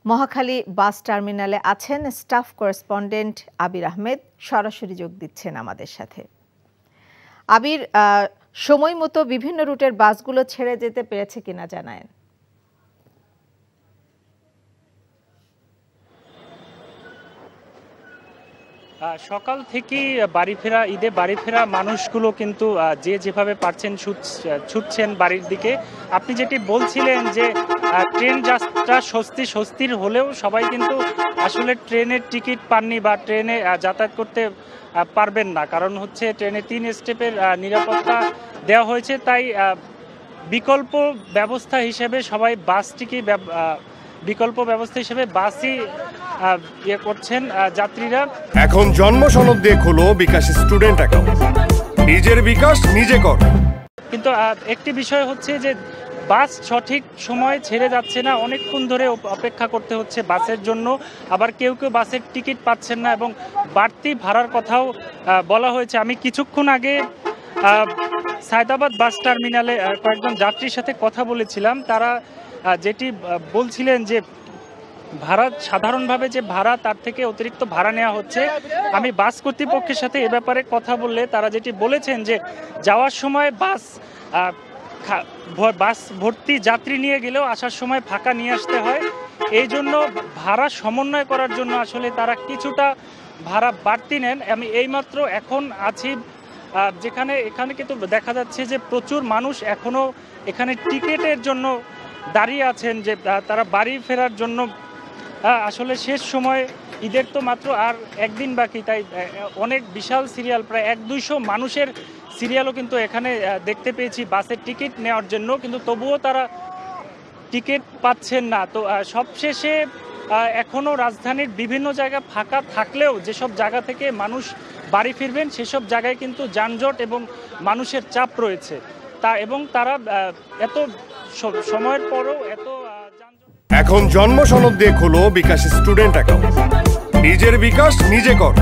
মহাখালী বাস টার্মিনালে আছেন staff correspondent আবির আহমেদ, সরাসরি যোগ দিচ্ছেন আমাদের সাথে। আবির, সময় মতো বিভিন্ন রুটের বাসগুলো ছেড়ে যেতে পেরেছে কিনা জানায়েন। সকাল থেকেই ঈদে বাড়ি ফেরা মানুষগুলো কিন্তু যে যেভাবে পারছেন ছুটছেন বাড়ির দিকে। আপনি যেটি বলছিলেন যে ট্রেন যাত্রা স্বস্তির হলেও সবাই কিন্তু আসলে ট্রেনের টিকিট পাননি বা ট্রেনে যাতায়াত করতে পারবেন না, কারণ হচ্ছে ট্রেনে 3 স্টেপের নিরাপত্তা দেওয়া হয়েছে। তাই বিকল্প ব্যবস্থা হিসেবে সবাই বাসই করছেন যাত্রীরা। এখন জন্ম সনদ দিয়ে খোলো বিকাশ স্টুডেন্ট অ্যাকাউন্ট, নিজের বিকাশ নিজে কর। কিন্তু একটি বিষয় হচ্ছে যে বাস সঠিক সময় ছেড়ে যাচ্ছে না, অনেকক্ষণ ধরে অপেক্ষা করতে হচ্ছে বাসের জন্য। আবার কেউ বাসের টিকিট পাচ্ছেন না এবং বাড়তি ভাড়ার কথাও বলা হয়েছে। আমি কিছুক্ষণ আগে সায়দাবাদ বাস টার্মিনালে কয়েকজন যাত্রীর সাথে কথা বলেছিলাম। তারা যেটি বলছিলেন যে সাধারণভাবে যে ভাড়া তার থেকে অতিরিক্ত ভাড়া নেওয়া হচ্ছে। আমি বাস কর্তৃপক্ষের সাথে এ ব্যাপারে কথা বললে তারা যেটি বলেছেন যে যাওয়ার সময় বাস ভর্তি যাত্রী নিয়ে গেলেও আসার সময় ফাঁকা নিয়ে আসতে হয়। এই জন্য ভাড়া সমন্বয় করার জন্য আসলে তারা কিছুটা ভাড়া বাড়তি নেন। আমি এইমাত্র এখন আছি এখানে কিন্তু দেখা যাচ্ছে যে প্রচুর মানুষ এখনও এখানে টিকিটের জন্য দাঁড়িয়ে আছেন, যে তারা বাড়ি ফেরার জন্য। আসলে শেষ সময়, ঈদের তো মাত্র আর একদিন বাকি, তাই অনেক বিশাল সিরিয়াল, প্রায় 100-200 মানুষের সিরিয়ালও কিন্তু এখানে দেখতে পেয়েছি বাসের টিকিট নেওয়ার জন্য, কিন্তু তবুও তারা টিকিট পাচ্ছেন না। তো সবশেষে এখনও রাজধানীর বিভিন্ন জায়গা ফাঁকা থাকলেও যেসব জায়গা থেকে মানুষ বাড়ি ফিরবেন সেসব জায়গায় কিন্তু যানজট এবং মানুষের চাপ রয়েছে। এবং তারা এত সময়ের পরও এখন জন্ম সনদ দিয়ে খোলো বিকাশ স্টুডেন্ট অ্যাকাউন্ট, নিজের বিকাশ নিজে কর।